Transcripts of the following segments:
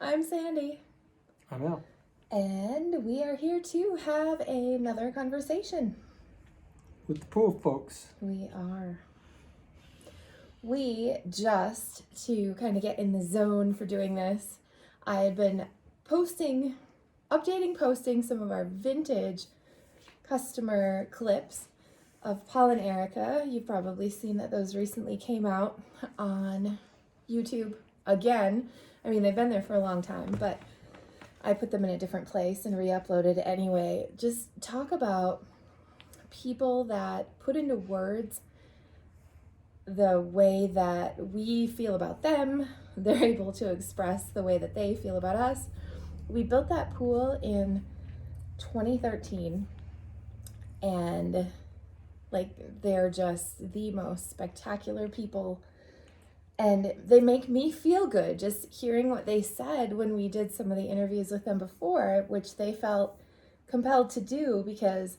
I'm Sandy. I'm Al. And we are here to have another conversation. With the pool folks. We are. We just, to kind of get in the zone for doing this, I had been posting some of our vintage customer clips of Paul and Erica. You've probably seen that those recently came out on YouTube again. I mean, they've been there for a long time, but I put them in a different place and re-uploaded anyway. Just talk about people that put into words the way that we feel about them. They're able to express the way that they feel about us. We built that pool in 2013, and they're just the most spectacular people, and they make me feel good just hearing what they said when we did some of the interviews with them before, which they felt compelled to do because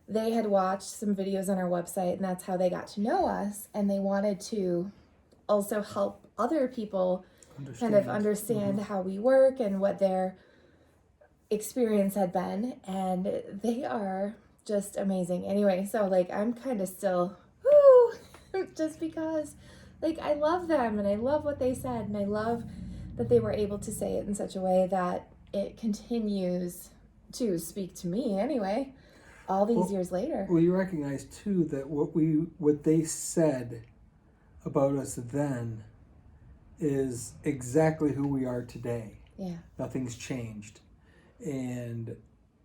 they had watched some videos on our website and that's how they got to know us, and they wanted to also help other people kind of understand how we work and what their experience had been, and they are just amazing. Anyway, so I'm kind of still just because I love them and I love what they said, and I love that they were able to say it in such a way that it continues to speak to me anyway, all these years later. Well, you recognize too that what they said about us then is exactly who we are today. Yeah. Nothing's changed. And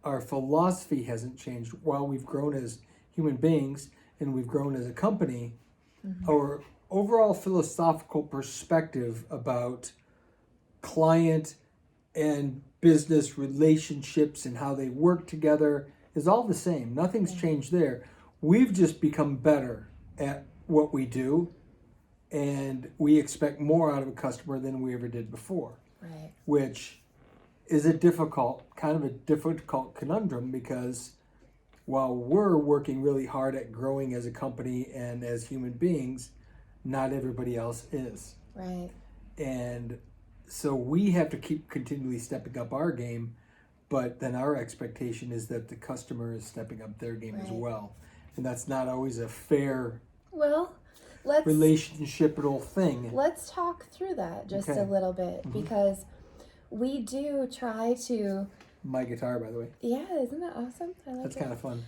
our philosophy hasn't changed. While we've grown as human beings and we've grown as a company, our overall philosophical perspective about client and business relationships and how they work together is all the same. Nothing's changed there. We've just become better at what we do, and we expect more out of a customer than we ever did before. Right. Which is a difficult conundrum, because while we're working really hard at growing as a company and as human beings, not everybody else is. Right. And so we have to keep continually stepping up our game, but then our expectation is that the customer is stepping up their game as well. And that's not always a fair relationship-able thing. Let's talk through that just a little bit, because we do try to... My guitar, by the way. Yeah, isn't that awesome? I like That's kind of fun.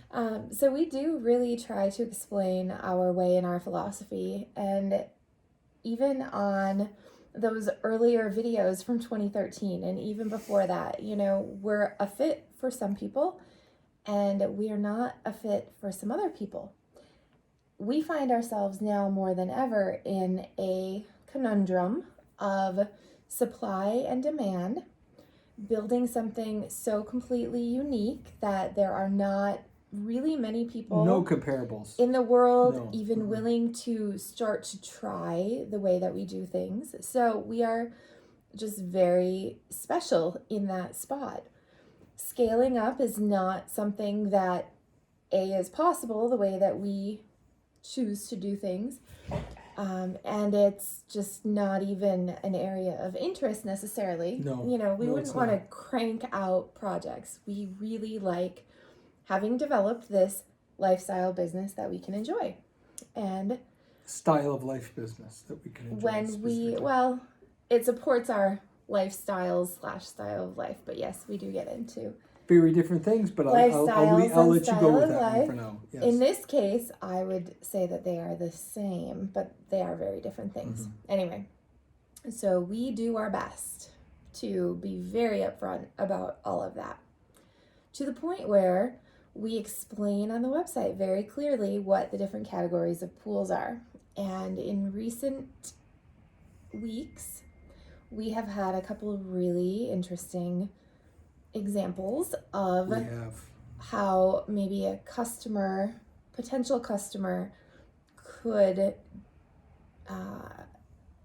So we do really try to explain our way and our philosophy. And even on those earlier videos from 2013 and even before that, we're a fit for some people and we are not a fit for some other people. We find ourselves now more than ever in a conundrum of supply and demand, building something so completely unique that there are not really many people, no comparables in the world, even willing to start to try the way that we do things. So we are just very special in that spot. Scaling up is not something that is possible the way that we choose to do things. And it's just not even an area of interest necessarily. We wouldn't want to crank out projects. We really like having developed this lifestyle business that we can enjoy. And style of life business that we can enjoy. It supports our lifestyle/style of life. But yes, we do get into very different things, but I'll let you go with that one for now. Yes. In this case, I would say that they are the same, but they are very different things. Anyway, so we do our best to be very upfront about all of that, to the point where we explain on the website very clearly what the different categories of pools are. And in recent weeks, we have had a couple of really interesting examples of how maybe a potential customer could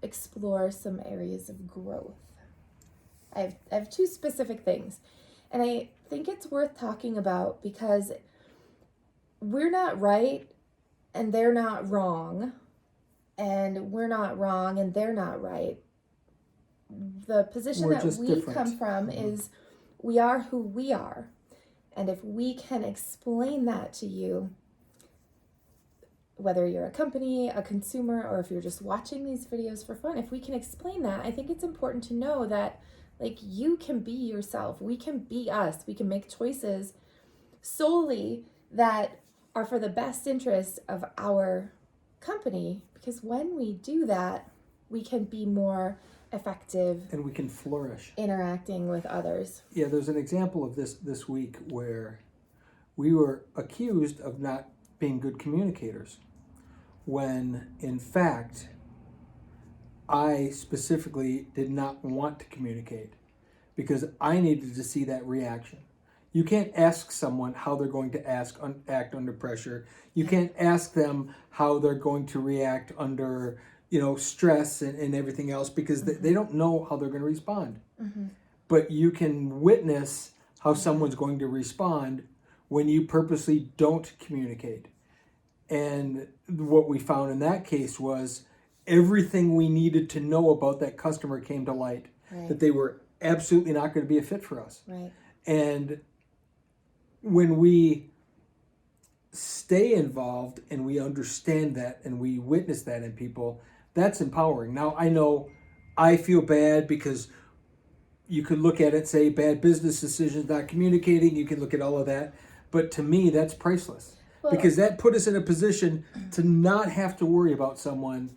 explore some areas of growth. I have two specific things, and I think it's worth talking about because we're not right and they're not wrong, and we're not wrong and they're not right. the position We're that just we different. come from is we are who we are. And if we can explain that to you, whether you're a company, a consumer, or if you're just watching these videos for fun, if we can explain that, I think it's important to know that like you can be yourself. We can be us. We can make choices solely that are for the best interest of our company, because when we do that, we can be more effective And we can flourish. interacting with others. Yeah, there's an example of this week where we were accused of not being good communicators, when in fact I specifically did not want to communicate because I needed to see that reaction. You can't ask someone how they're going to act under pressure. You can't ask them how they're going to react under, stress and everything else, because they don't know how they're going to respond. But you can witness how someone's going to respond when you purposely don't communicate. And what we found in that case was everything we needed to know about that customer came to light, Right. that they were absolutely not going to be a fit for us. Right. And when we stay involved and we understand that and we witness that in people, that's empowering. Now, I know I feel bad because you could look at it, say bad business decisions, not communicating, you can look at all of that. But to me, that's priceless. Well, Because that put us in a position to not have to worry about someone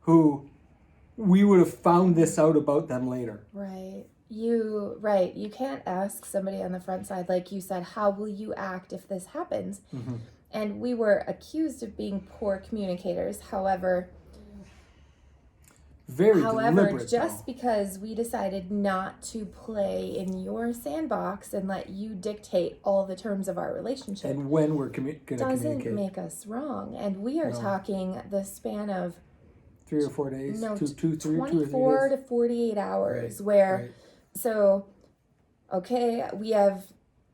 who we would have found this out about them later. Right. You can't ask somebody on the front side, like you said, how will you act if this happens? And we were accused of being poor communicators. However, Very deliberate, just though. because we decided not to play in your sandbox and let you dictate all the terms of our relationship And when we're going to doesn't communicate. make us wrong. And we are No. talking the span of 3 or 4 days, no, 2 or 3 24 days. to 48 hours, Right, where right. so okay,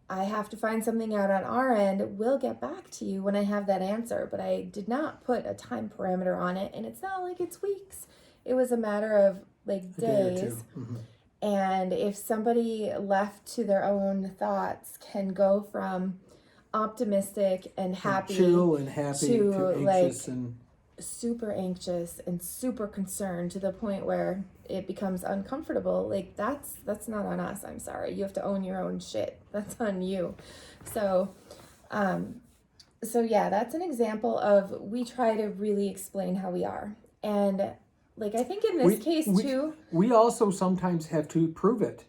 I have to find something out on our end. We'll get back to you when I have that answer, but I did not put a time parameter on it, and it's not like it's weeks. It was a matter of like A day or days. two. And if somebody left to their own thoughts can go from optimistic and happy Chill and happy to, to anxious and super anxious and super concerned to the point where it becomes uncomfortable, like that's not on us. I'm sorry, you have to own your own shit. That's on you. So yeah, that's an example of we try to really explain how we are. And like I think in this case too, we also sometimes have to prove it,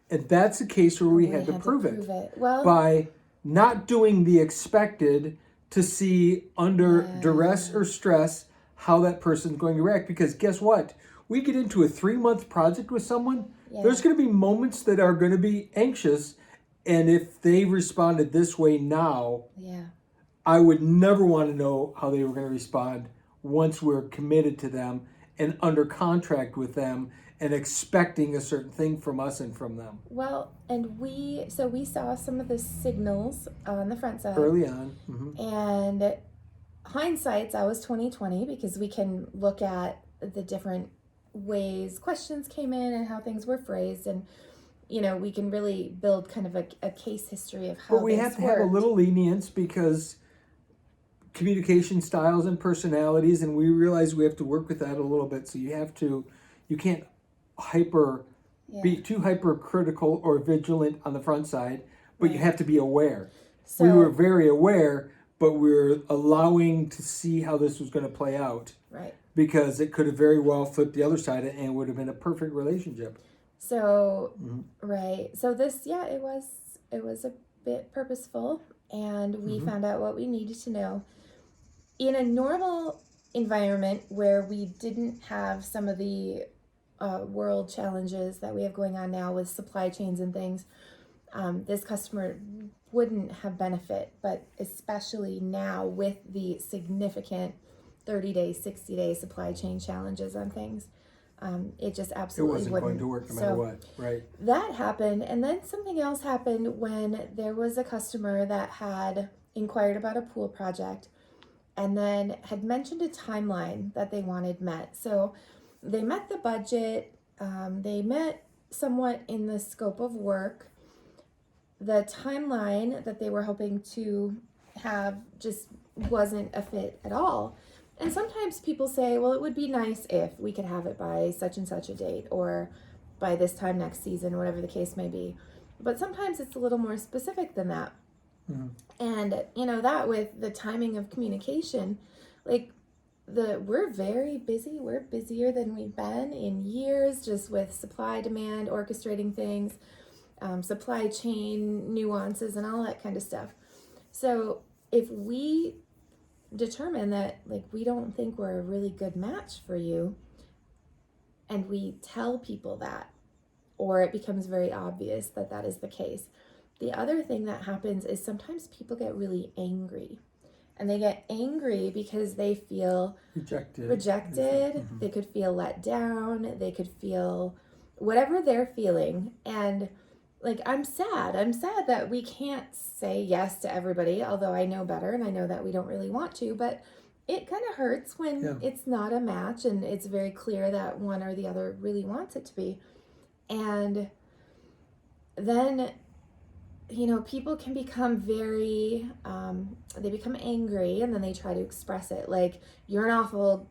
and that's a case where we had to prove it well by not doing the expected, to see under duress or stress how that person's going to react. Because guess what? We get into a 3-month project with someone, there's going to be moments that are going to be anxious. And if they responded this way now, I would never want to know how they were going to respond once we're committed to them and under contract with them and expecting a certain thing from us and from them. Well, and we saw some of the signals on the front side Early on. and hindsight's always 2020, because we can look at the different ways questions came in and how things were phrased, and we can really build kind of a case history of how. But we have to have a little lenience because communication styles and personalities, and we realize we have to work with that a little bit. So you can't be too hypercritical or vigilant on the front side, but you have to be aware. So, we were very aware, but we're allowing to see how this was going to play out. Right. Because it could have very well flipped the other side and it would have been a perfect relationship. So, right. So this, it was a bit purposeful, and we found out what we needed to know. In a normal environment where we didn't have some of the world challenges that we have going on now with supply chains and things, this customer wouldn't have benefit, but especially now with the significant 30-day, 60-day supply chain challenges on things, it just absolutely wasn't going to work no matter what, right? That happened, and then something else happened when there was a customer that had inquired about a pool project and then had mentioned a timeline that they wanted met. So they met the budget they met somewhat in the scope of work. The timeline that they were hoping to have just wasn't a fit at all. And sometimes people say, well, it would be nice if we could have it by such and such a date or by this time next season, whatever the case may be. But sometimes it's a little more specific than that. Mm-hmm. And, you know, that with the timing of communication, like we're very busy. We're busier than we've been in years, just with supply, demand, orchestrating things, supply chain nuances and all that kind of stuff. So if we determine that like we don't think we're a really good match for you, and we tell people that, or it becomes very obvious that that is the case, the other thing that happens is sometimes people get really angry. And they get angry because they feel rejected. Mm-hmm. They could feel let down. They could feel whatever they're feeling. And like, I'm sad that we can't say yes to everybody, although I know better and I know that we don't really want to, but it kind of hurts when it's not a match and it's very clear that one or the other really wants it to be. And then, you know, people can become very, they become angry and then they try to express it. Like, you're an awful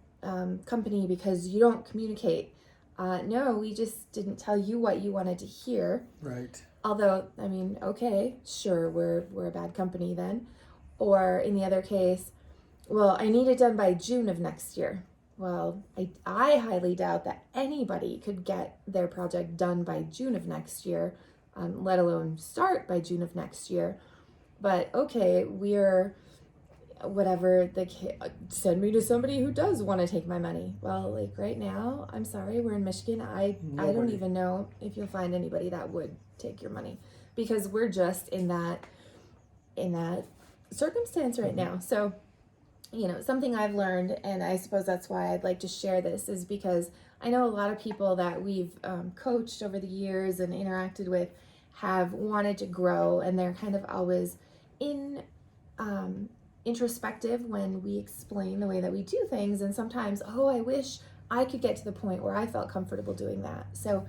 company because you don't communicate. No, we just didn't tell you what you wanted to hear. Right. Although, I mean, okay, sure, we're a bad company then. Or in the other case, well, I need it done by June of next year. Well, I highly doubt that anybody could get their project done by June of next year, let alone start by June of next year. But okay, we're whatever, send me to somebody who does want to take my money. Well, like right now, I'm sorry, we're in Michigan. I don't even know if you'll find anybody that would take your money, because we're just in that circumstance right now. So, you know, something I've learned, and I suppose that's why I'd like to share this, is because I know a lot of people that we've coached over the years and interacted with have wanted to grow, and they're kind of always introspective when we explain the way that we do things. And sometimes, I wish I could get to the point where I felt comfortable doing that. So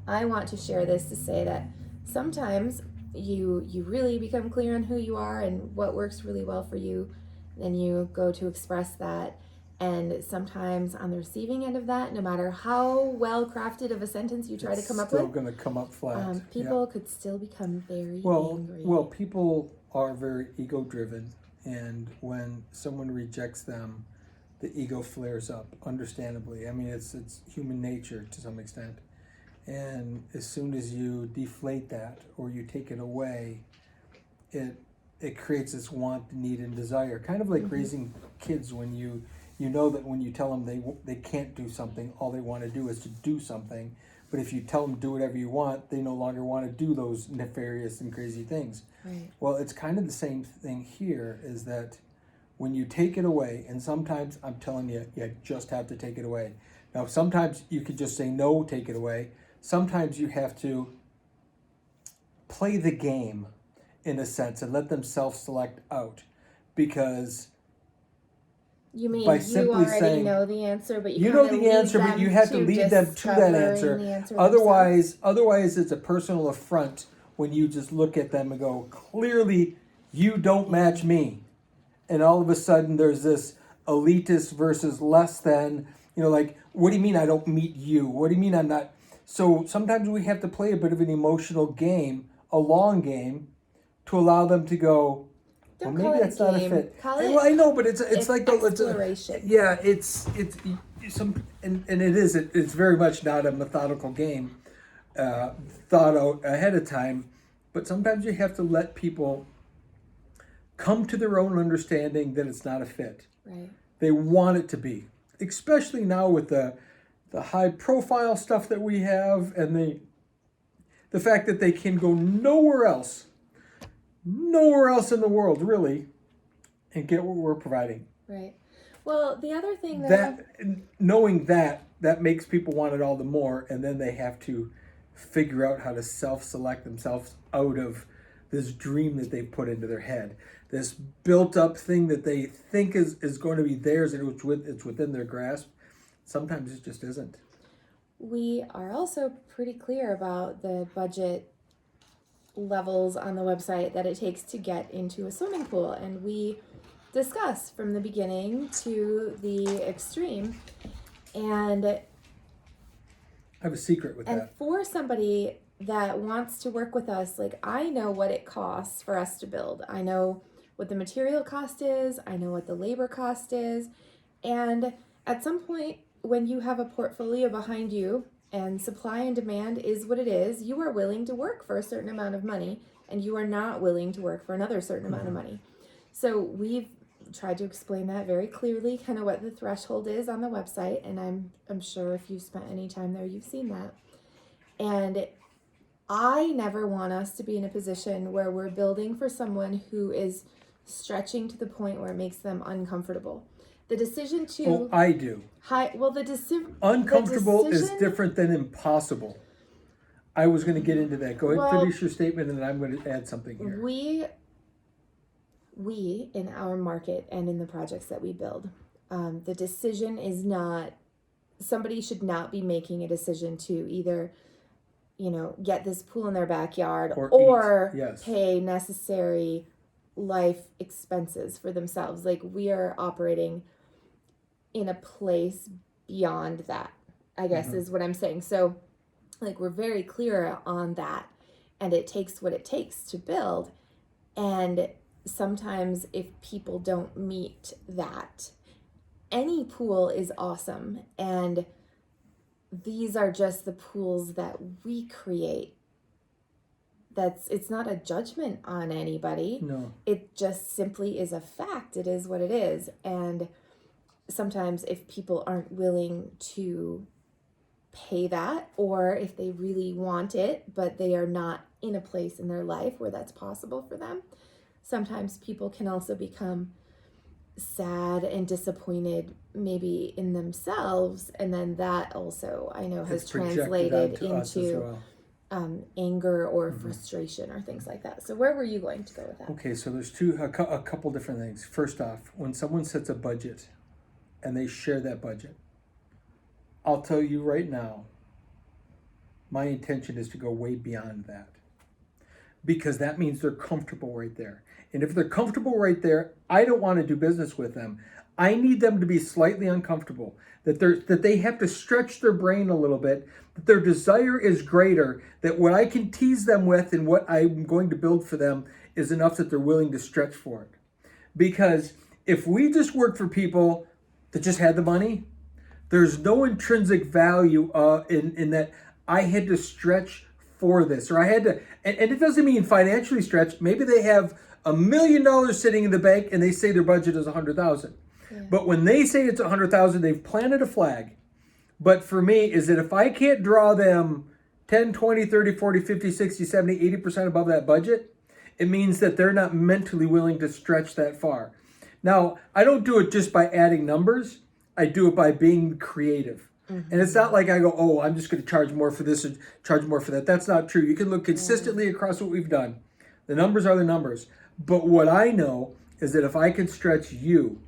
I want to share this to say that sometimes you really become clear on who you are and what works really well for you. Then you go to express that, and sometimes on the receiving end of that, no matter how well crafted of a sentence you try to come up with, it's still going to come up flat. People could still become very angry. Well, people are very ego driven, and when someone rejects them, the ego flares up, understandably. I mean, it's human nature to some extent. And as soon as you deflate that or you take it away, it creates this want, need, and desire. Kind of like raising kids, when you know that when you tell them they can't do something, all they want to do is to do something. But if you tell them do whatever you want, they no longer want to do those nefarious and crazy things. Right. Well, it's kind of the same thing here, is that when you take it away, and sometimes I'm telling you, you just have to take it away. Now, sometimes you could just say no, take it away. Sometimes you have to play the game, in a sense, and let them self-select out, because you mean by you simply already saying, know the answer, but you know the answer, but you have to lead them to that answer. Otherwise, it's a personal affront when you just look at them and go, clearly, you don't match me, and all of a sudden there's this elitist versus less than. You know, like, what do you mean I don't meet you? What do you mean I'm not? So sometimes we have to play a bit of an emotional game, a long game, to allow them to go, well, maybe that's not a fit. Well, I know, but it's like exploration. It's some, and it is. It's very much not a methodical game, thought out ahead of time. But sometimes you have to let people come to their own understanding that it's not a fit. Right. They want it to be, especially now with the high profile stuff that we have, and the fact that they can go nowhere else in the world, really, and get what we're providing. Right. Well, the other thing knowing that makes people want it all the more, and then they have to figure out how to self-select themselves out of this dream that they've put into their head, this built-up thing that they think is going to be theirs, and it's within their grasp. Sometimes it just isn't. we are also pretty clear about the budget levels on the website that it takes to get into a swimming pool, and we discuss from the beginning to the extreme. And I have a secret with that. for somebody that wants to work with us, like, I know what it costs for us to build. I know what the material cost is, I know what the labor cost is, and at some point when you have a portfolio behind you and supply and demand is what it is, you are willing to work for a certain amount of money and you are not willing to work for another certain amount of money. So we've tried to explain that very clearly, kind of what the threshold is on the website, and I'm sure if you've spent any time there, you've seen that. And I never want us to be in a position where we're building for someone who is stretching to the point where it makes them uncomfortable. The decision to Oh, I do. Uncomfortable is different than impossible. I was going to get into that. Go ahead, finish your statement, and then I'm going to add something here. We in our market and in the projects that we build, the decision is not, somebody should not be making a decision to either, get this pool in their backyard or Yes. pay necessary life expenses for themselves. Like, we are operating in a place beyond that, I guess is what I'm saying. So, like, we're very clear on that, and it takes what it takes to build. And sometimes if people don't meet that, any pool is awesome, and these are just the pools that we create. It's not a judgment on anybody. No. It just simply is a fact. It is what it is. And sometimes if people aren't willing to pay that, or if they really want it, but they are not in a place in their life where that's possible for them, sometimes people can also become sad and disappointed maybe in themselves, and then that also, I know, has translated into anger or frustration or things like that. So where were you going to go with that? Okay, so there's a couple different things. First off, when someone sets a budget and they share that budget, I'll tell you right now, my intention is to go way beyond that, because that means they're comfortable right there. And if they're comfortable right there, I don't want to do business with them. I need them to be slightly uncomfortable, that they have to stretch their brain a little bit, that their desire is greater, that what I can tease them with and what I'm going to build for them is enough that they're willing to stretch for it. Because if we just worked for people that just had the money, there's no intrinsic value in that I had to stretch for this, or I had to, and it doesn't mean financially stretch. Maybe they have $1 million sitting in the bank and they say their budget is $100,000. Yeah. But when they say it's $100,000, they've planted a flag. But for me, is that if I can't draw them 10, 20, 30, 40, 50, 60, 70, 80% above that budget, it means that they're not mentally willing to stretch that far. Now, I don't do it just by adding numbers. I do it by being creative. Mm-hmm. And it's not like I go, oh, I'm just going to charge more for this and charge more for that. That's not true. You can look consistently across what we've done. The numbers are the numbers. But what I know is that if I can stretch you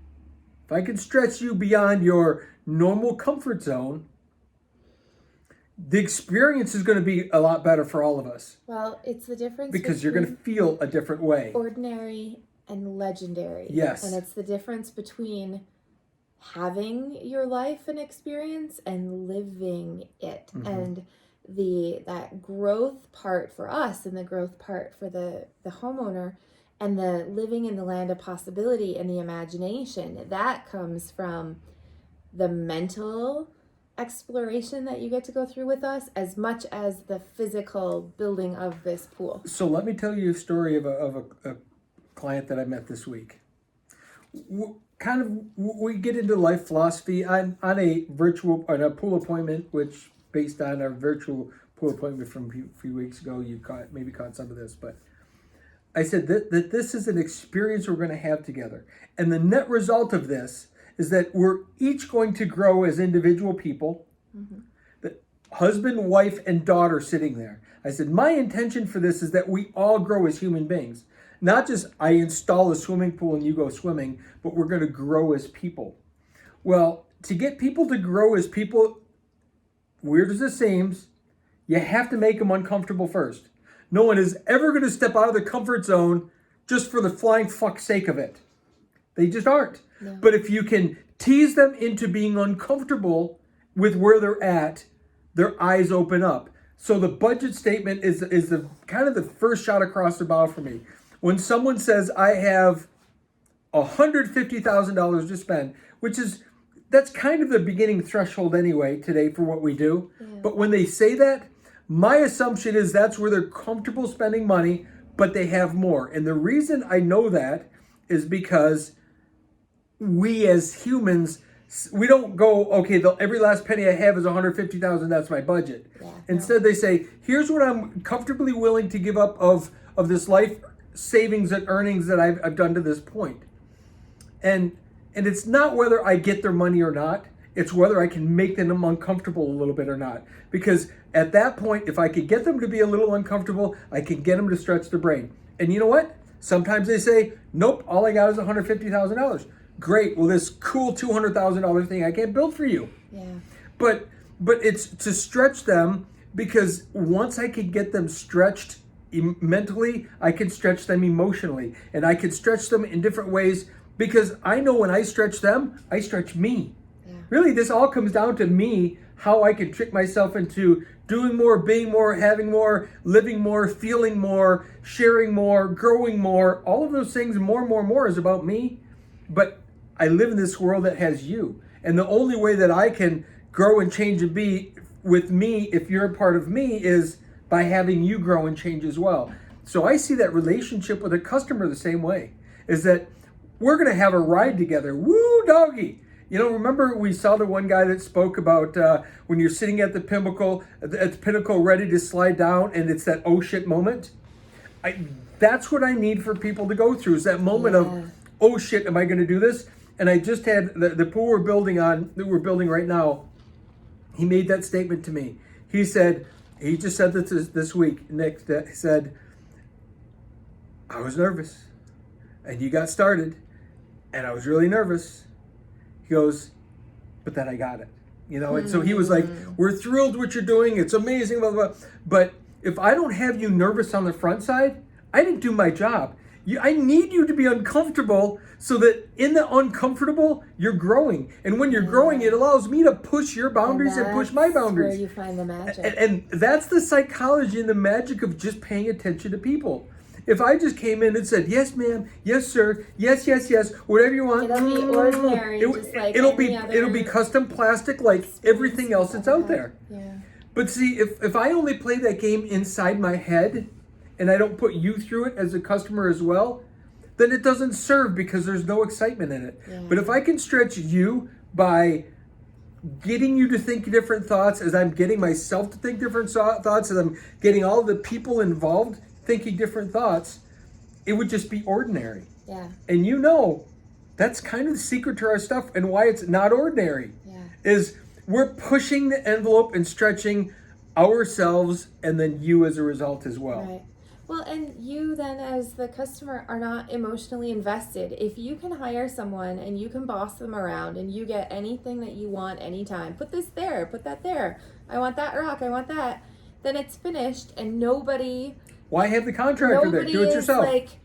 beyond your normal comfort zone, the experience is going to be a lot better for all of us. Well, it's the difference because you're going to feel a different way. Ordinary and legendary. Yes. And it's the difference between having your life and experience and living it. Mm-hmm. And that growth part for us and the growth part for the homeowner and the living in the land of possibility and the imagination, that comes from the mental exploration that you get to go through with us as much as the physical building of this pool. So let me tell you a story of a client that I met this week. We get into life philosophy on a pool appointment, which based on our virtual pool appointment from a few weeks ago, you maybe caught some of this, but I said that this is an experience we're going to have together. And the net result of this is that we're each going to grow as individual people, mm-hmm. The husband, wife, and daughter sitting there. I said, my intention for this is that we all grow as human beings. Not just I install a swimming pool and you go swimming, but we're going to grow as people. Well, to get people to grow as people, weird as it seems, you have to make them uncomfortable first. No one is ever going to step out of their comfort zone just for the flying fuck sake of it. They just aren't. No. But if you can tease them into being uncomfortable with where they're at, their eyes open up. So the budget statement is the kind of the first shot across the bow for me. When someone says, I have $150,000 to spend, that's kind of the beginning threshold anyway today for what we do. Yeah. But when they say that, my assumption is that's where they're comfortable spending money, but they have more. And the reason I know that is because we as humans, we don't go, okay, every last penny I have is $150,000, that's my budget. Yeah, Instead, they say, here's what I'm comfortably willing to give up of this life savings and earnings that I've done to this point. And it's not whether I get their money or not, it's whether I can make them uncomfortable a little bit or not. Because at that point, if I could get them to be a little uncomfortable, I can get them to stretch their brain. And you know what? Sometimes they say, nope, all I got is $150,000. Great, well, this cool $200,000 thing I can't build for you. Yeah. But it's to stretch them, because once I can get them stretched mentally, I can stretch them emotionally. And I can stretch them in different ways, because I know when I stretch them, I stretch me. Yeah. Really, this all comes down to me, how I can trick myself into doing more, being more, having more, living more, feeling more, sharing more, growing more. All of those things, more is about me. But I live in this world that has you. And the only way that I can grow and change and be with me, if you're a part of me, is by having you grow and change as well. So I see that relationship with a customer the same way, is that we're going to have a ride together. Woo, doggy. You know, remember we saw the one guy that spoke about when you're sitting at the pinnacle ready to slide down, and it's that oh shit moment. That's what I need for people to go through, is that moment of, oh shit, am I going to do this? And I just had the pool we're building right now. He made that statement to me. He just said this week, Nick, that he said, I was nervous and you got started and I was really nervous. He goes, but then I got it, you know? And so he was like, we're thrilled what you're doing. It's amazing, blah, blah, blah. But if I don't have you nervous on the front side, I didn't do my job. I need you to be uncomfortable so that in the uncomfortable, you're growing. And when you're growing, it allows me to push your boundaries and push my boundaries. Where you find the magic. And that's the psychology and the magic of just paying attention to people. If I just came in and said, yes, ma'am, yes, sir, yes, whatever you want. It'll be ordinary, just like it'll any be custom plastic like everything else that's out there. Yeah. But see, if I only play that game inside my head and I don't put you through it as a customer as well, then it doesn't serve, because there's no excitement in it. Yeah. But if I can stretch you by getting you to think different thoughts, as I'm getting myself to think different thoughts, as I'm getting all the people involved thinking different thoughts, it would just be ordinary. Yeah. And you know, that's kind of the secret to our stuff and why it's not ordinary. Yeah. Is we're pushing the envelope and stretching ourselves and then you as a result as well. Right. Well, and you then as the customer are not emotionally invested. If you can hire someone and you can boss them around and you get anything that you want anytime, put this there, put that there, I want that rock, I want that, then it's finished and nobody... Why have the contractor there? Do it yourself.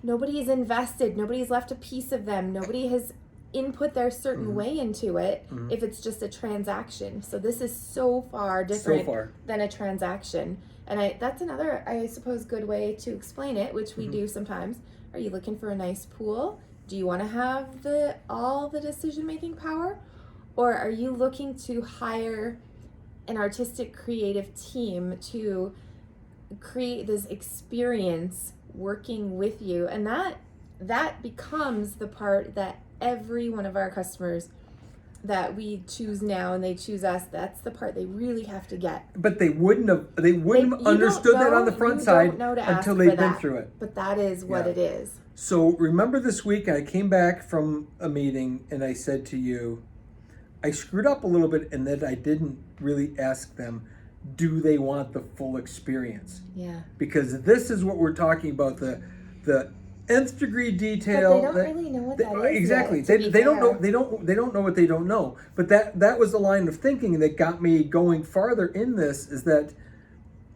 Nobody's invested. Nobody's left a piece of them. Nobody has input their certain way into it if it's just a transaction. So this is so far different than a transaction. And that's another, I suppose, good way to explain it, which we do sometimes. Are you looking for a nice pool? Do you want to have all the decision-making power? Or are you looking to hire an artistic creative team to create this experience working with you? And that becomes the part that every one of our customers that we choose now and they choose us, that's the part they really have to get. But they wouldn't have understood that on the front side until they've been through it. But that is what it is. So remember this week I came back from a meeting and I said to you, I screwed up a little bit in that I didn't really ask them, do they want the full experience? Yeah. Because this is what we're talking about, the nth degree But detail. they don't really know what that is. Exactly. Yet, to be They don't know. fair. They don't know what they don't know. But that was the line of thinking that got me going farther in this. Is that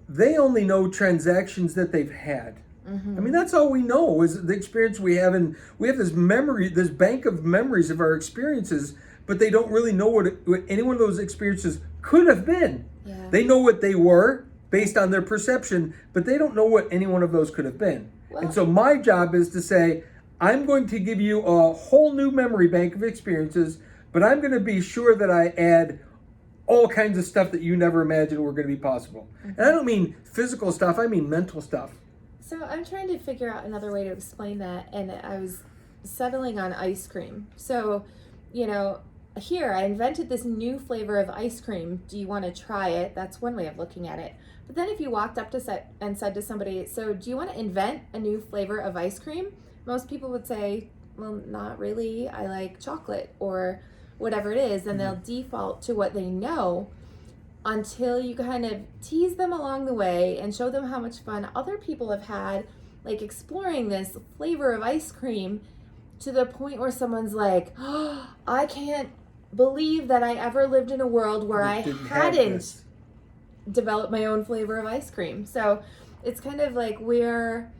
they only know transactions that they've had. I mean, that's all we know is the experience we have, and we have this memory, this bank of memories of our experiences. But they don't really know what any one of those experiences could have been. Yeah. They know what they were based on their perception, but they don't know what any one of those could have been. Well, and so my job is to say, I'm going to give you a whole new memory bank of experiences, but I'm going to be sure that I add all kinds of stuff that you never imagined were going to be possible. And I don't mean physical stuff, I mean mental stuff. So I'm trying to figure out another way to explain that, and I was settling on ice cream. So, here I invented this new flavor of ice cream. Do you want to try it? That's one way of looking at it. But then if you walked up to and said to somebody, so do you want to invent a new flavor of ice cream? Most people would say, well, not really. I like chocolate or whatever it is. And they'll default to what they know until you kind of tease them along the way and show them how much fun other people have had, like exploring this flavor of ice cream, to the point where someone's like, oh, I can't believe that I ever lived in a world where I hadn't developed my own flavor of ice cream. So it's kind of like we're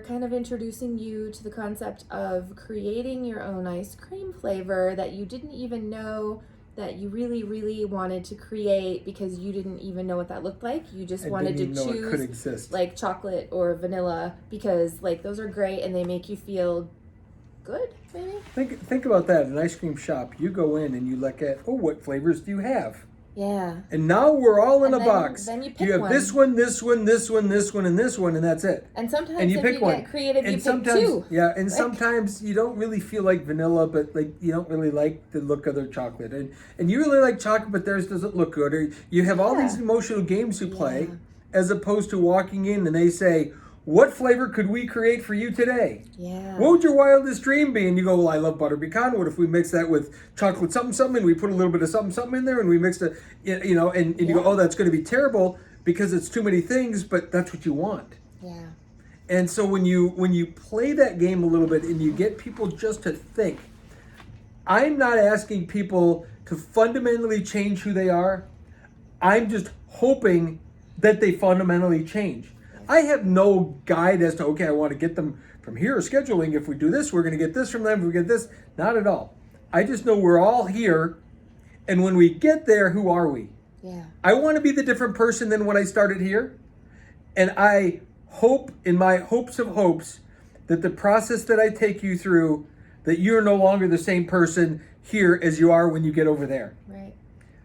kind of introducing you to the concept of creating your own ice cream flavor that you didn't even know that you really, really wanted to create, because you didn't even know what that looked like. You just wanted to choose like chocolate or vanilla, because like those are great and they make you feel good, maybe. Think about that. An ice cream shop, you go in and you look at, what flavors do you have? Yeah. And now we're all in a box. Then you pick you have one. this one, this one, this one, this one, and this one, and that's it. And sometimes and you if pick you one. get creative, and you pick two. Yeah, and sometimes you don't really feel like vanilla, but like you don't really like the look of their chocolate. And you really like chocolate, but theirs doesn't look good. Or you have all these emotional games you play, as opposed to walking in and they say, what flavor could we create for you today? Yeah. What would your wildest dream be? And you go, well, I love butter pecan. What if we mix that with chocolate something, and we put a little bit of something in there, and we mixed it, and you go, oh, that's going to be terrible because it's too many things, but that's what you want. Yeah. And so when you play that game a little bit and you get people just to think, I'm not asking people to fundamentally change who they are. I'm just hoping that they fundamentally change. I have no guide as to, okay, I want to get them from here, scheduling. If we do this, we're going to get this from them. If we get this, not at all. I just know we're all here. And when we get there, who are we? Yeah. I want to be the different person than when I started here. And I hope, in my hopes of hopes, that the process that I take you through, that you're no longer the same person here as you are when you get over there. Right.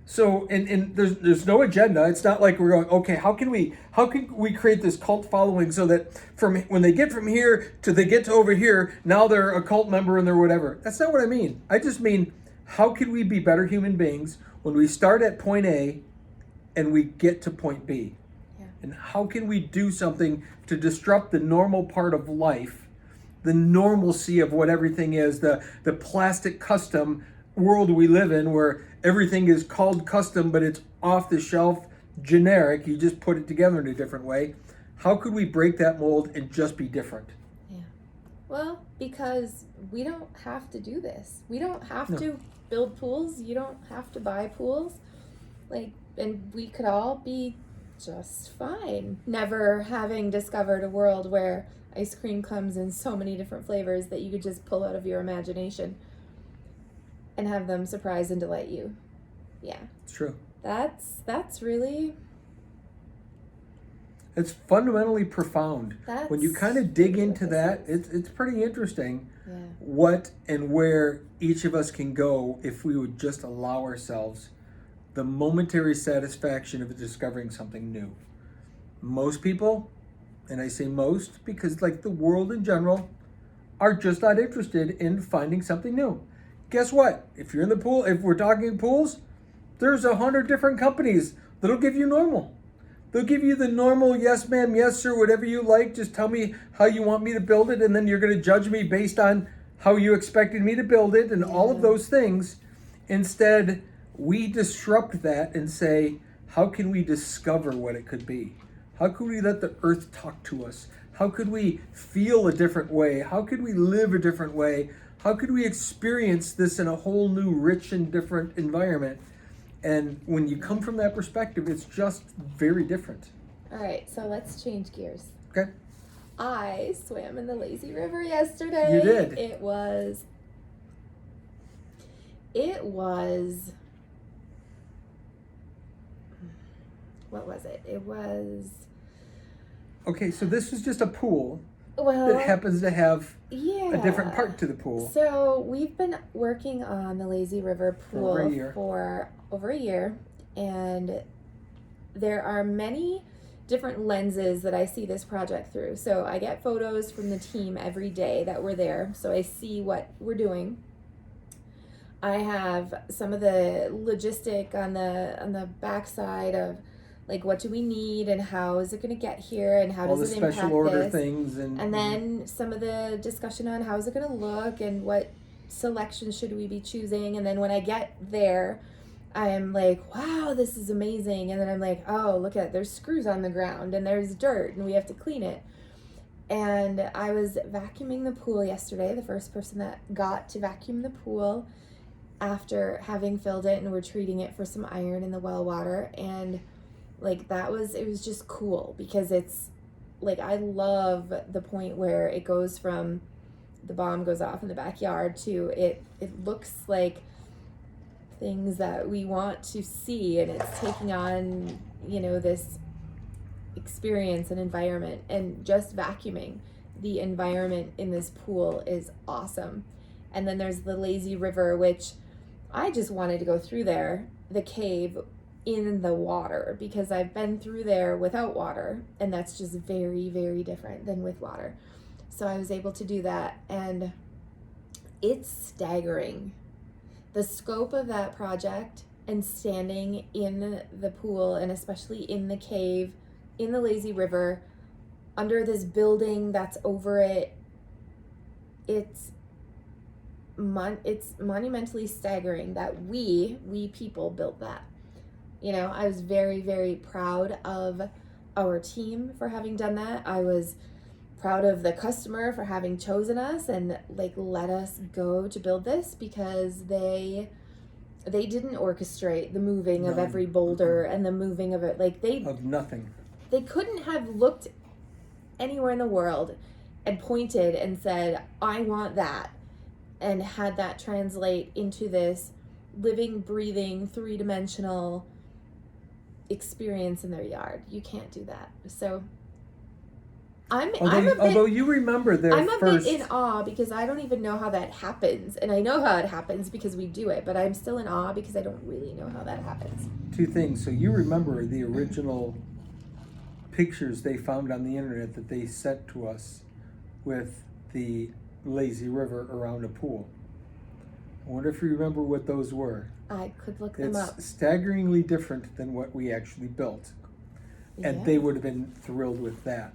So, and there's no agenda. It's not like we're going, okay, how can we create this cult following so that from when they get from here to they get to over here, now they're a cult member and they're whatever. That's not what I mean. I just mean, how can we be better human beings when we start at point A and we get to point B? Yeah. And how can we do something to disrupt the normal part of life, the normalcy of what everything is, the plastic custom world we live in, where everything is called custom, but it's off the shelf, generic. You just put it together in a different way. How could we break that mold and just be different? Yeah. Well, because we don't have to do this. We don't have to build pools. You don't have to buy pools. And we could all be just fine, never having discovered a world where ice cream comes in so many different flavors that you could just pull out of your imagination and have them surprise and delight you. Yeah. It's true. That's really... It's fundamentally profound. When you kind of dig into that, it's pretty interesting what and where each of us can go if we would just allow ourselves the momentary satisfaction of discovering something new. Most people, and I say most because like the world in general, are just not interested in finding something new. Guess what? If you're in the pool, if we're talking pools, there's 100 different companies that'll give you normal. They'll give you the normal, yes ma'am, yes sir, whatever you like. Just tell me how you want me to build it, and then you're going to judge me based on how you expected me to build it and all of those things. Instead, we disrupt that and say, how can we discover what it could be? How can we let the earth talk to us? How could we feel a different way? How could we live a different way? How could we experience this in a whole new, rich and different environment? And when you come from that perspective, it's just very different. All right, so let's change gears. Okay. I swam in the lazy river yesterday. You did. It was what was it? It was Okay, so this was just a pool well that happens to have yeah. a different part to the pool. So we've been working on the lazy river pool For over a year, and there are many different lenses that I see this project through. So I get photos from the team every day that we're there, so I see what we're doing. I have some of the logistic on the backside of like what do we need and how is it going to get here and how all does the it impact special order this. things And then some of the discussion on how is it going to look and what selection should we be choosing. And then when I get there, I'm like, wow, this is amazing. And then I'm like, oh, look at it. There's screws on the ground and there's dirt and we have to clean it. And I was vacuuming the pool yesterday, the first person that got to vacuum the pool after having filled it, and we're treating it for some iron in the well water. And like it was just cool because it's like I love the point where it goes from the bomb goes off in the backyard to it looks like things that we want to see, and it's taking on, you know, this experience and environment. And just vacuuming the environment in this pool is awesome. And then there's the lazy river, which I just wanted to go through there, the cave in the water, because I've been through there without water, and that's just very, very different than with water. So I was able to do that, and it's staggering. The scope of that project and standing in the pool, and especially in the cave, in the lazy river, under this building that's over it, it's monumentally staggering that we people built that. You know, I was very, very proud of our team for having done that. I was proud of the customer for having chosen us and like let us go to build this, because they didn't orchestrate the moving of every boulder and the moving of it. Like of nothing. They couldn't have looked anywhere in the world and pointed and said, I want that, and had that translate into this living, breathing, three-dimensional experience in their yard. You can't do that. So although you remember their I'm first... a bit in awe because I don't even know how that happens. And I know how it happens because we do it, but I'm still in awe because I don't really know how that happens. Two things. So you remember the original pictures they found on the internet that they sent to us with the lazy river around a pool. I wonder if you remember what those were. I could look them up. It's staggeringly different than what we actually built. And they would have been thrilled with that.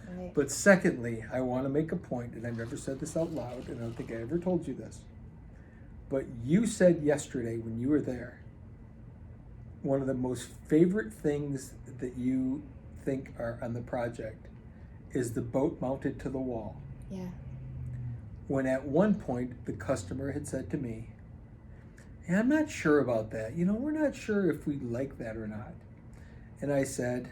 Right. But secondly, I want to make a point, and I've never said this out loud, and I don't think I ever told you this. But you said yesterday when you were there, one of the most favorite things that you think are on the project is the boat mounted to the wall. Yeah. When at one point the customer had said to me, hey, I'm not sure about that. You know, we're not sure if we like that or not. And I said,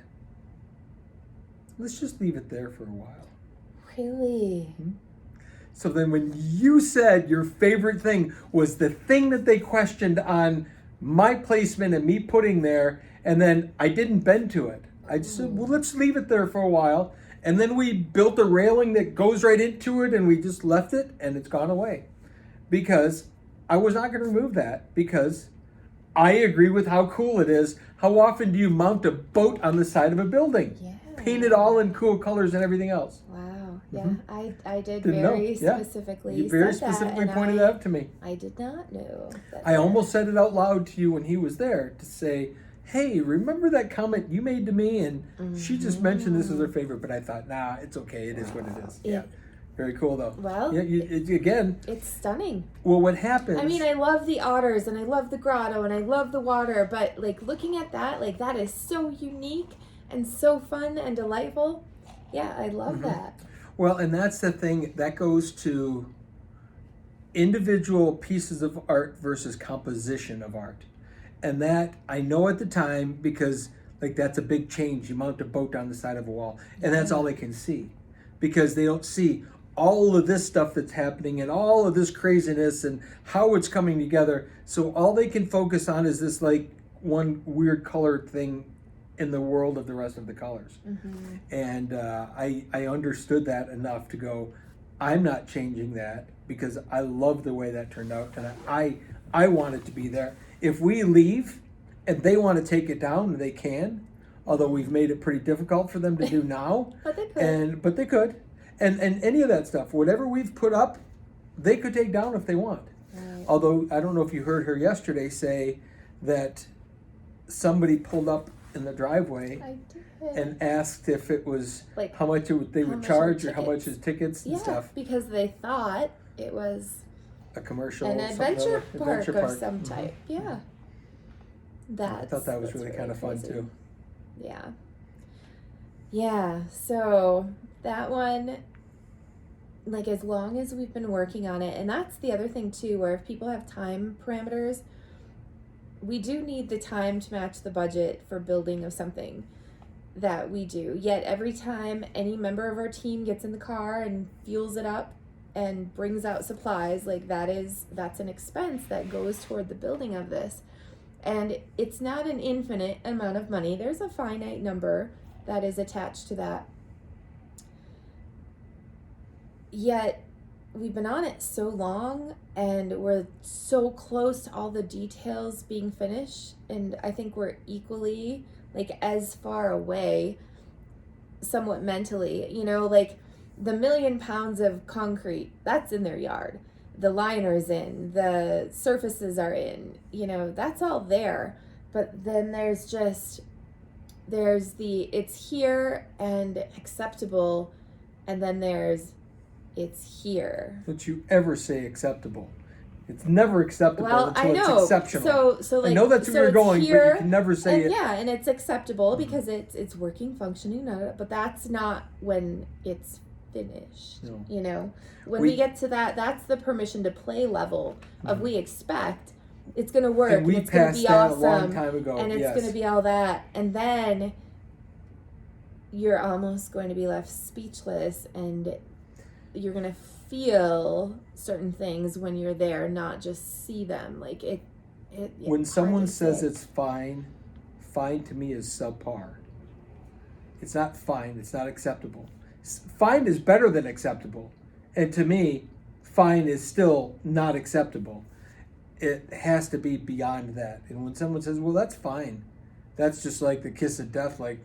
let's just leave it there for a while. Really? Mm-hmm. So then when you said your favorite thing was the thing that they questioned on my placement and me putting there, and then I didn't bend to it. I just said, well, let's leave it there for a while. And then we built a railing that goes right into it, and we just left it, and it's gone away. Because I was not going to remove that, because I agree with how cool it is. How often do you mount a boat on the side of a building? Yeah. Paint it all in cool colors and everything else. Wow. Yeah. Mm-hmm. I did Didn't very know. Yeah. specifically. You very said specifically that, pointed that out to me. I did not know. I almost said it out loud to you when he was there to say, hey, remember that comment you made to me? And she just mentioned this as her favorite, but I thought, nah, it's okay. It is what it is. Yeah. Very cool, though. Well, yeah, again, it's stunning. Well, what happens... I mean, I love the otters, and I love the grotto, and I love the water, but, like, looking at that, like, that is so unique and so fun and delightful. Yeah, I love that. Well, and that's the thing that goes to individual pieces of art versus composition of art. And that I know at the time, because like that's a big change. You mount a boat on the side of a wall, and that's all they can see, because they don't see all of this stuff that's happening and all of this craziness and how it's coming together. So all they can focus on is this like one weird colored thing in the world of the rest of the colors. And I understood that enough to go, I'm not changing that, because I love the way that turned out, and I want it to be there. If we leave and they want to take it down, they can, although we've made it pretty difficult for them to do now. But they could. But they could. And any of that stuff, whatever we've put up, they could take down if they want. Right. Although I don't know if you heard her yesterday say that somebody pulled up in the driveway I did. and asked if it was Like, how much they would much charge, were or how much tickets? is tickets and Yeah, stuff. because they thought it was A commercial, an something adventure other- park adventure of some type. Yeah. I thought that was really kind of fun crazy. too. Yeah. Yeah, so that one, like, as long as we've been working on it, and that's the other thing too, where if people have time parameters, we do need the time to match the budget for building of something that we do. Yet every time any member of our team gets in the car and fuels it up and brings out supplies, like that's an expense that goes toward the building of this. And it's not an infinite amount of money. There's a finite number that is attached to that. Yet we've been on it so long and we're so close to all the details being finished, and I think we're equally like as far away somewhat mentally, like the 1,000,000 pounds of concrete that's in their yard, the liner's in, the surfaces are in, that's all there. But then there's it's here and acceptable, and then there's it's here. Don't you ever say acceptable. It's never acceptable Well, I until know. it's exceptional. So like, I know that's where so you're it's going, here, but you can never say and it. yeah, and it's acceptable because it's working, functioning, but that's not when it's finished. No. When we get to that, that's the permission to play level of we expect it's going to work, And we it's going to passed be that awesome, a long time ago. and it's yes. going to be all that, and then you're almost going to be left speechless, and you're going to feel certain things when you're there, not just see them. Like it When someone says say. it's fine to me is subpar. It's not fine. It's not acceptable. Fine is better than acceptable. And to me, fine is still not acceptable. It has to be beyond that. And when someone says, well, that's fine, that's just like the kiss of death, like,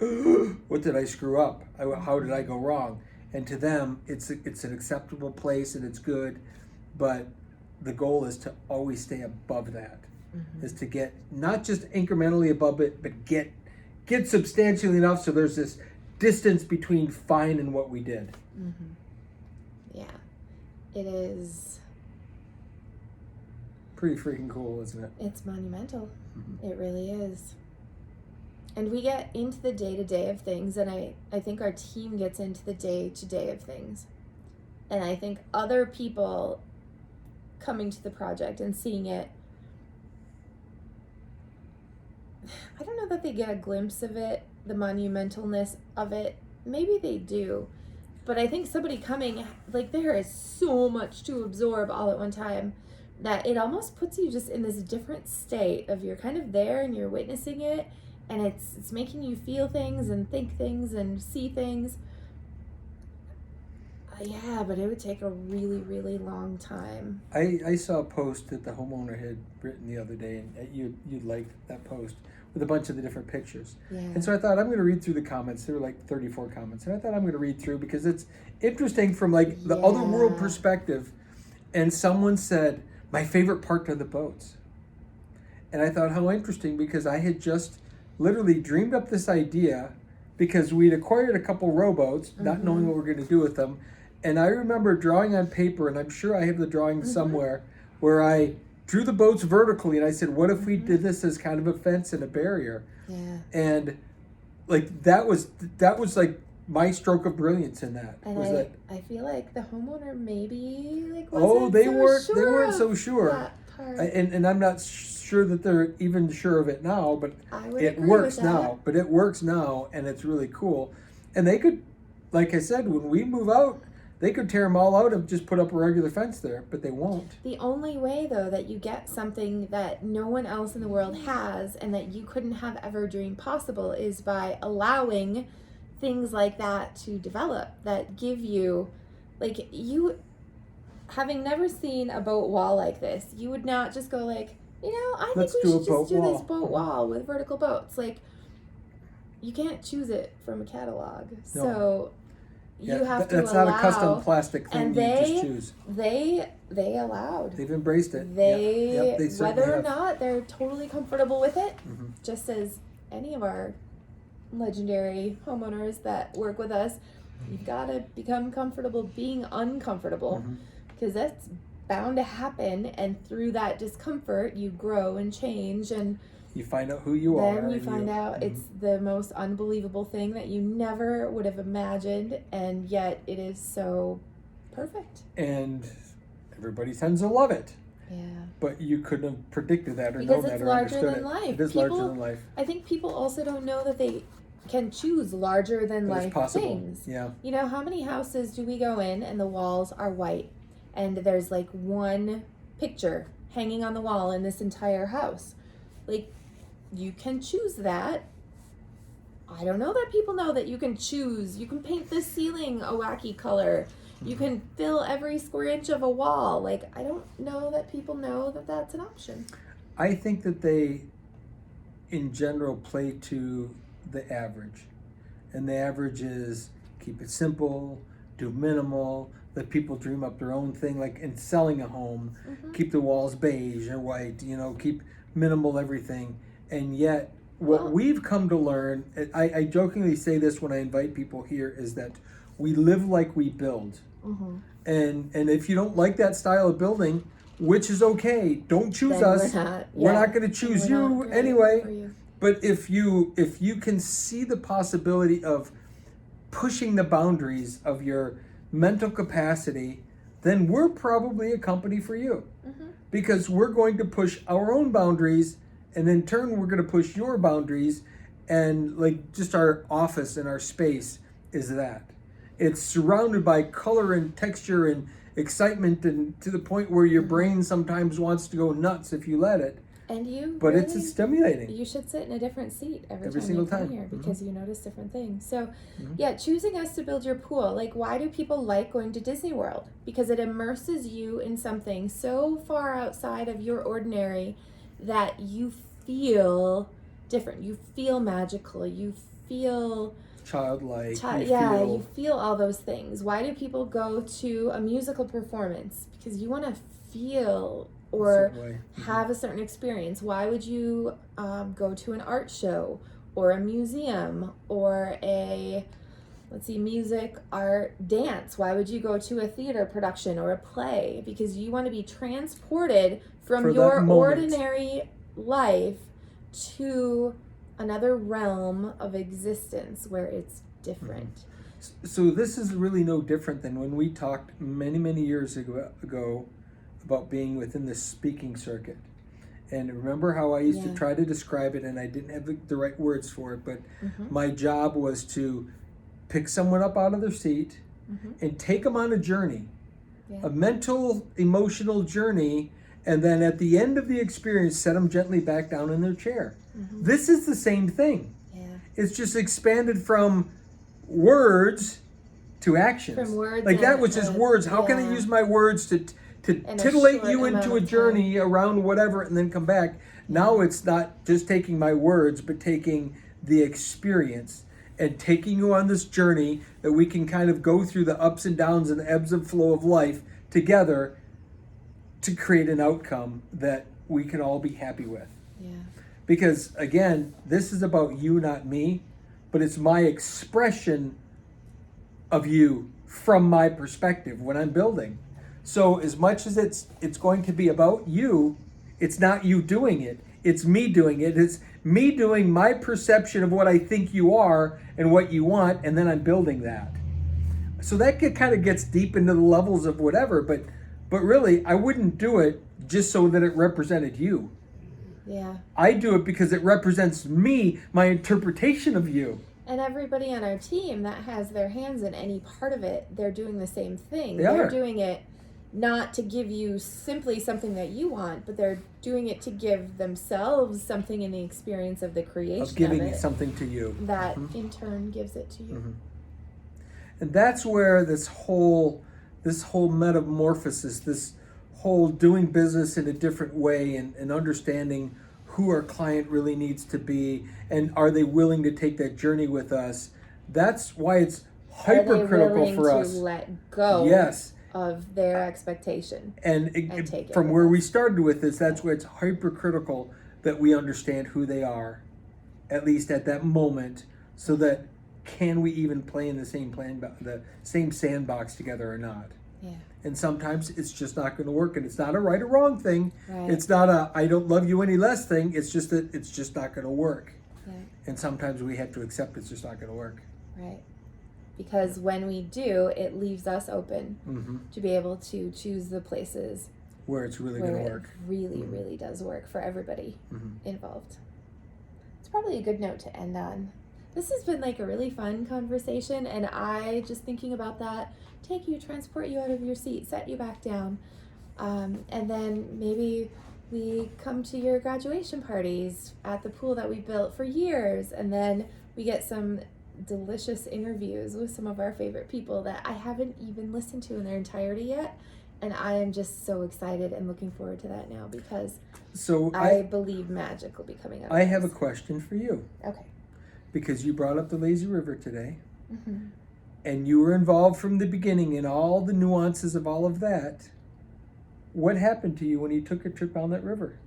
what did I screw up? How did I go wrong? And to them, it's an acceptable place and it's good. But the goal is to always stay above that. Is to get not just incrementally above it, but get substantially enough so there's this distance between fine and what we did. Yeah, it is. Pretty freaking cool, isn't it? It's monumental. It really is. And we get into the day-to-day of things, and I think our team gets into the day-to-day of things. And I think other people coming to the project and seeing it, I don't know that they get a glimpse of it, the monumentalness of it. Maybe they do. But I think somebody coming, like, there is so much to absorb all at one time that it almost puts you just in this different state of you're kind of there and you're witnessing it, and it's making you feel things and think things and see things. Yeah, but it would take a really, really long time. I saw a post that the homeowner had written the other day, and you'd like that post with a bunch of the different pictures. Yeah. And so I thought I'm going to read through the comments. There were like 34 comments, and I thought I'm going to read through because it's interesting from like the other world perspective. And someone said, my favorite part are the boats. And I thought, how interesting, because I had just literally dreamed up this idea because we'd acquired a couple rowboats, not knowing what we're going to do with them. And I remember drawing on paper, and I'm sure I have the drawing somewhere, where I drew the boats vertically, and I said, what if we did this as kind of a fence and a barrier? Yeah. And like that was like my stroke of brilliance in that. And Was that, I feel like the homeowner maybe like oh, wasn't they so weren't sure they weren't of so sure. that part. And I'm not sure that they're even sure of it now, but I would it agree works with that. now. But it works now, and it's really cool. And they could, like I said, when we move out, they could tear them all out and just put up a regular fence there, but they won't. The only way, though, that you get something that no one else in the world has and that you couldn't have ever dreamed possible is by allowing things like that to develop that give you, like, you, having never seen a boat wall like this, you would not just go like, I think Let's we do a should just boat do wall. this boat wall with vertical boats. Like, you can't choose it from a catalog. No. So you have to that's allow. not a custom plastic thing And you just choose. they allowed. They've embraced it. They, Yep, they certainly whether or have. not they're totally comfortable with it, Mhm. just as any of our legendary homeowners that work with us, you've got to become comfortable being uncomfortable, Mhm. because that's bound to happen, and through that discomfort you grow and change, and You find out who you are. then you and find out it's the most unbelievable thing that you never would have imagined, and yet it is so perfect. And everybody tends to love it. Yeah. But you couldn't have predicted that or Because known it's that or larger understood than it. life. It is People- larger than life. I think people also don't know that they can choose larger than But life it's possible. things. Yeah. You know, how many houses do we go in and the walls are white and there's like one picture hanging on the wall in this entire house? Like, you can choose that. I don't know that people know that you can choose. You can paint the ceiling a wacky color. You can fill every square inch of a wall. Like, I don't know that people know that that's an option. I think that they, in general, play to the average. And the average is keep it simple, do minimal, let people dream up their own thing, like in selling a home, keep the walls beige or white, keep minimal everything. And yet, what we've come to learn, I jokingly say this when I invite people here, is that we live like we build. And if you don't like that style of building, which is okay, don't choose Then us. We're yeah. not going to choose We're you not right anyway. for you. But if you can see the possibility of pushing the boundaries of your mental capacity, then we're probably a company for you. Because we're going to push our own boundaries, and in turn we're going to push your boundaries, and like just our office and our space is that. It's surrounded by color and texture and excitement, and to the point where your brain sometimes wants to go nuts if you let it. And you But really, it's stimulating. you should sit in a different seat every time single you come time. here, because you notice different things. So Mhm. yeah, choosing us to build your pool. Like, why do people like going to Disney World? Because it immerses you in something so far outside of your ordinary that you feel different. You feel magical. You feel Childlike. you you feel feel all those things. Why do people go to a musical performance? Because you want to feel a or certain way. have a certain experience. Why would you go to an art show or a museum or music, art, dance? Why would you go to a theater production or a play? Because you want to be transported from For that your moment. ordinary life to another realm of existence where it's different. So this is really no different than when we talked many years ago about being within the speaking circuit. And remember how I used to try to describe it, and I didn't have the right words for it, but my job was to pick someone up out of their seat and take them on a journey, a mental, emotional journey, and then at the end of the experience, set them gently back down in their chair. This is the same thing. Yeah. It's just expanded from words to actions. From words like that and, was just words. How can I yeah. use my words to In a titillate short you into amount a of journey around whatever and then come back? Now it's not just taking my words, but taking the experience and taking you on this journey that we can kind of go through the ups and downs and the ebbs and flow of life together to create an outcome that we can all be happy with. Yeah. Because again, this is about you, not me, but it's my expression of you from my perspective when I'm building. So as much as it's going to be about you, it's not you doing it. It's me doing it. It's me doing my perception of what I think you are and what you want, and then I'm building that. So that kind of gets deep into the levels of whatever, but really, I wouldn't do it just so that it represented you. Yeah. I do it because it represents me, my interpretation of you. And everybody on our team that has their hands in any part of it, they're doing the same thing. They They're are. doing it not to give you simply something that you want, but they're doing it to give themselves something in the experience of the creation Of giving it something to you. that in turn gives it to you. Mm-hmm. And that's where this whole metamorphosis, this whole doing business in a different way and understanding who our client really needs to be and are they willing to take that journey with us. That's why it's hypercritical for us. Are they willing to let go Yes. of their expectation? And take it from with where us. we started with this, that's why it's hypercritical that we understand who they are, at least at that moment, so that can we even play in the same sandbox together or not? Yeah. And sometimes it's just not going to work, and it's not a right or wrong thing. Right. It's not a I don't love you any less thing. It's just that it's just not going to work. Right. And sometimes we have to accept it's just not going to work. Right. Because when we do, it leaves us open Mm-hmm. to be able to choose the places Where it's really where going it to work. really, really does work for everybody Mm-hmm. involved. It's probably a good note to end on. This has been like a really fun conversation, and I just thinking about that, take you, transport you out of your seat, set you back down, and then maybe we come to your graduation parties at the pool that we built for years, and then we get some delicious interviews with some of our favorite people that I haven't even listened to in their entirety yet. And I am just so excited and looking forward to that now because So I believe magic will be coming out of I have a this. question for you. Okay. Because you brought up the lazy river today, Mm-hmm. and you were involved from the beginning in all the nuances of all of that. What happened to you when you took a trip down that river?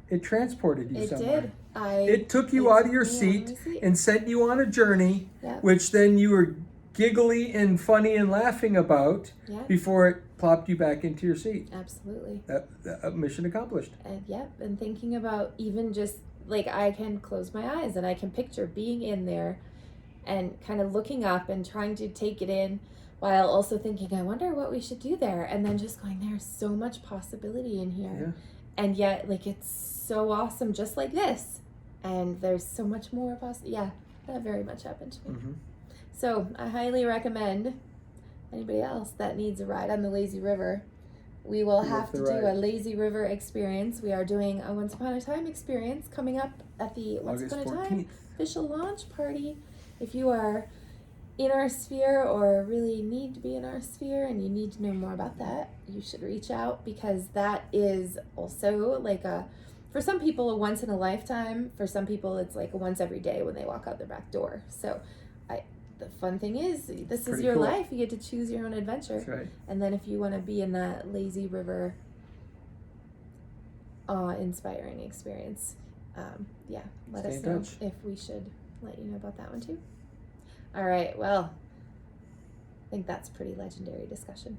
It transported you It somewhere. did. It took you out of your seat and sent you on a journey, Yeah. which then you were giggly and funny and laughing about Yeah. before it plopped you back into your seat. Absolutely. That mission accomplished. And and thinking about even just like I can close my eyes and I can picture being in there and kind of looking up and trying to take it in while also thinking, I wonder what we should do there. And then just going, there's so much possibility in here. Yeah. And yet, like, it's so awesome just like this. And there's so much more Yeah, that very much happened to me. Mm-hmm. So I highly recommend anybody else that needs a ride on the lazy river. We will have to do a lazy river experience. We are doing a Once Upon a Time experience coming up at the Once August Upon a 14th. Time official launch party. If you are in our sphere or really need to be in our sphere and you need to know more about that, you should reach out because that is also like for some people a once in a lifetime. For some people it's like a once every day when they walk out their back door. So the fun thing is this is your cool. life. You get to choose your own adventure. That's right. And then if you want to be in that lazy river awe-inspiring experience, let Stay us in know touch. if we should let you know about that one too. All right, well, I think that's a pretty legendary discussion.